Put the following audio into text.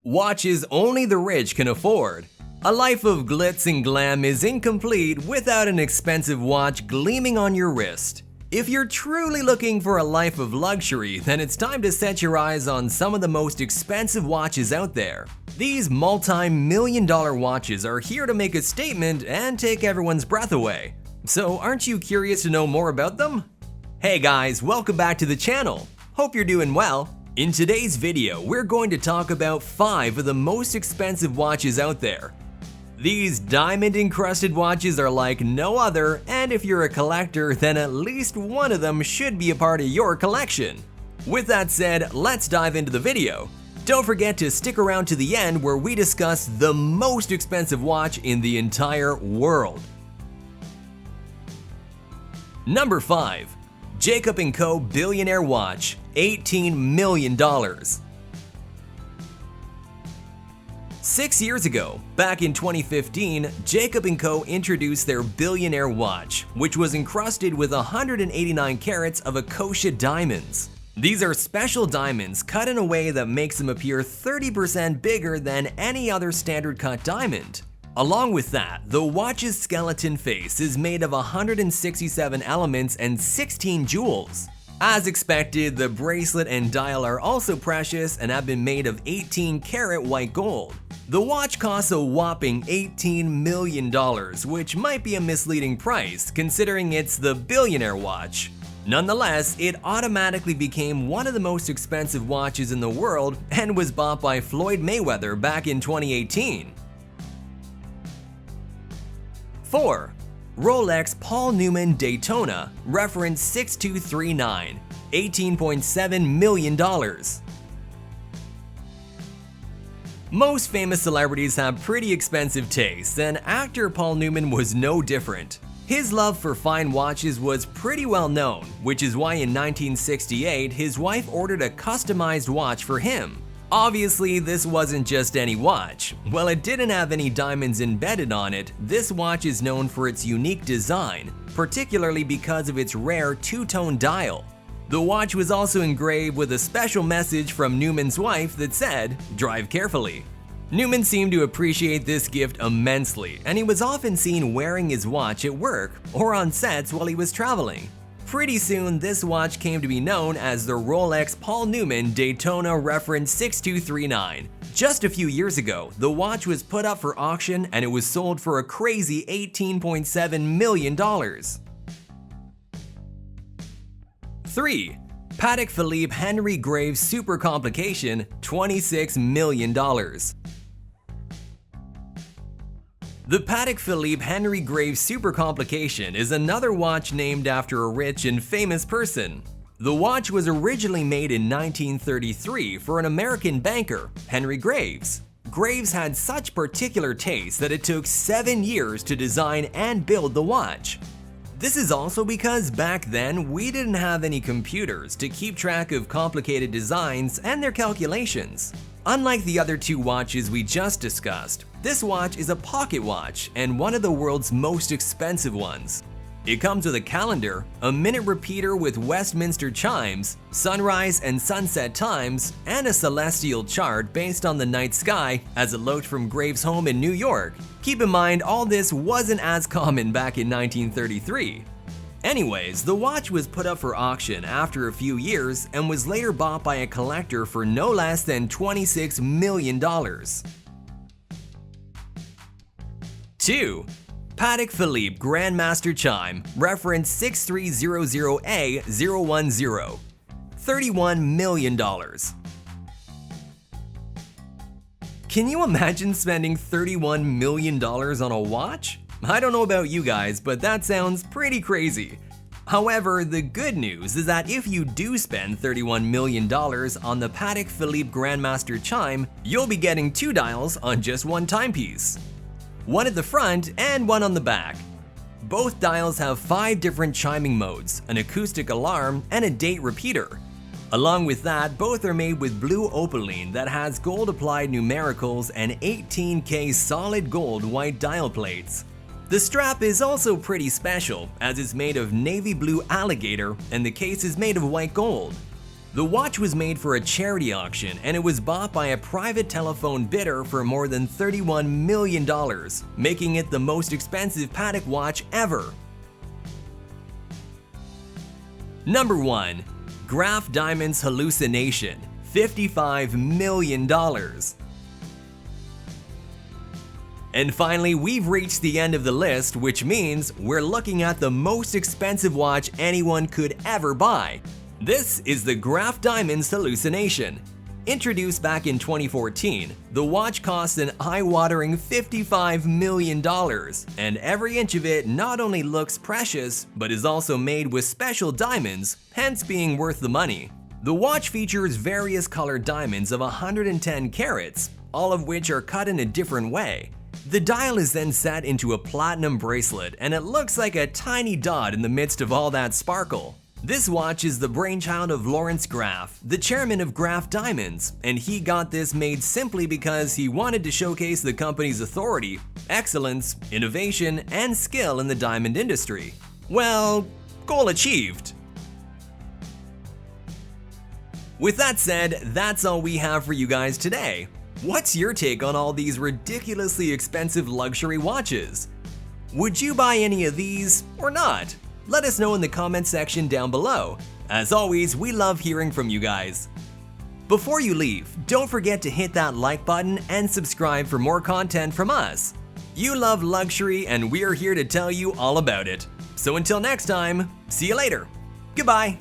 Watches only the rich can afford. A life of glitz and glam is incomplete without an expensive watch gleaming on your wrist. If you're truly looking for a life of luxury, then it's time to set your eyes on some of the most expensive watches out there. These multi-million-dollar watches are here to make a statement and take everyone's breath away. So aren't you curious to know more about them? Hey guys, welcome back to the channel. Hope you're doing well. In today's video, we're going to talk about 5 of the most expensive watches out there. These diamond-encrusted watches are like no other, and if you're a collector, then at least one of them should be a part of your collection. With that said, let's dive into the video. Don't forget to stick around to the end where we discuss the most expensive watch in the entire world. Number 5. Jacob & Co. Billionaire Watch, $18 million. 6 years ago, back in 2015, Jacob & Co. introduced their Billionaire watch, which was encrusted with 189 carats of Acacia diamonds. These are special diamonds cut in a way that makes them appear 30% bigger than any other standard cut diamond. Along with that, the watch's skeleton face is made of 167 elements and 16 jewels. As expected, the bracelet and dial are also precious and have been made of 18-karat white gold. The watch costs a whopping $18 million, which might be a misleading price considering it's the Billionaire watch. Nonetheless, it automatically became one of the most expensive watches in the world and was bought by Floyd Mayweather back in 2018. 4. Rolex Paul Newman Daytona, reference 6239, $18.7 million. Most famous celebrities have pretty expensive tastes, and actor Paul Newman was no different. His love for fine watches was pretty well known, which is why in 1968 his wife ordered a customized watch for him. Obviously, this wasn't just any watch. While it didn't have any diamonds embedded on it, this watch is known for its unique design, particularly because of its rare two-tone dial. The watch was also engraved with a special message from Newman's wife that said, "Drive carefully." Newman seemed to appreciate this gift immensely, and he was often seen wearing his watch at work or on sets while he was traveling. Pretty soon, this watch came to be known as the Rolex Paul Newman Daytona reference 6239. Just a few years ago, the watch was put up for auction and it was sold for a crazy $18.7 million. 3. Patek Philippe Henry Graves Supercomplication, $26 million. The Patek Philippe Henry Graves Supercomplication is another watch named after a rich and famous person. The watch was originally made in 1933 for an American banker, Henry Graves. Graves had such particular taste that it took 7 years to design and build the watch. This is also because back then we didn't have any computers to keep track of complicated designs and their calculations. Unlike the other 2 watches we just discussed, this watch is a pocket watch and one of the world's most expensive ones. It comes with a calendar, a minute repeater with Westminster chimes, sunrise and sunset times, and a celestial chart based on the night sky as it looked from Graves' home in New York. Keep in mind, all this wasn't as common back in 1933. Anyways, the watch was put up for auction after a few years and was later bought by a collector for no less than $26 million. 2. Patek Philippe Grandmaster Chime, reference 6300A010, $31 million. Can you imagine spending $31 million on a watch? I don't know about you guys, but that sounds pretty crazy. However, the good news is that if you do spend $31 million on the Patek Philippe Grandmaster Chime, you'll be getting 2 dials on just one timepiece. One at the front and one on the back. Both dials have 5 different chiming modes, an acoustic alarm, and a date repeater. Along with that, both are made with blue opaline that has gold-applied numericals and 18K solid gold white dial plates. The strap is also pretty special, as it's made of navy blue alligator and the case is made of white gold. The watch was made for a charity auction and it was bought by a private telephone bidder for more than $31 million, making it the most expensive Patek watch ever. Number 1. Graff Diamonds Hallucination, $55 million. And finally, we've reached the end of the list, which means we're looking at the most expensive watch anyone could ever buy. This is the Graff Diamonds Hallucination. Introduced back in 2014, the watch costs an eye-watering $55 million, and every inch of it not only looks precious, but is also made with special diamonds, hence being worth the money. The watch features various colored diamonds of 110 carats, all of which are cut in a different way. The dial is then set into a platinum bracelet and it looks like a tiny dot in the midst of all that sparkle. This watch is the brainchild of Lawrence Graff, the chairman of Graff Diamonds, and he got this made simply because he wanted to showcase the company's authority, excellence, innovation, and skill in the diamond industry. Well, goal achieved. With that said, that's all we have for you guys today. What's your take on all these ridiculously expensive luxury watches? Would you buy any of these or not? Let us know in the comment section down below. As always, we love hearing from you guys. Before you leave, don't forget to hit that like button and subscribe for more content from us. You love luxury and we're here to tell you all about it. So until next time, see you later. Goodbye.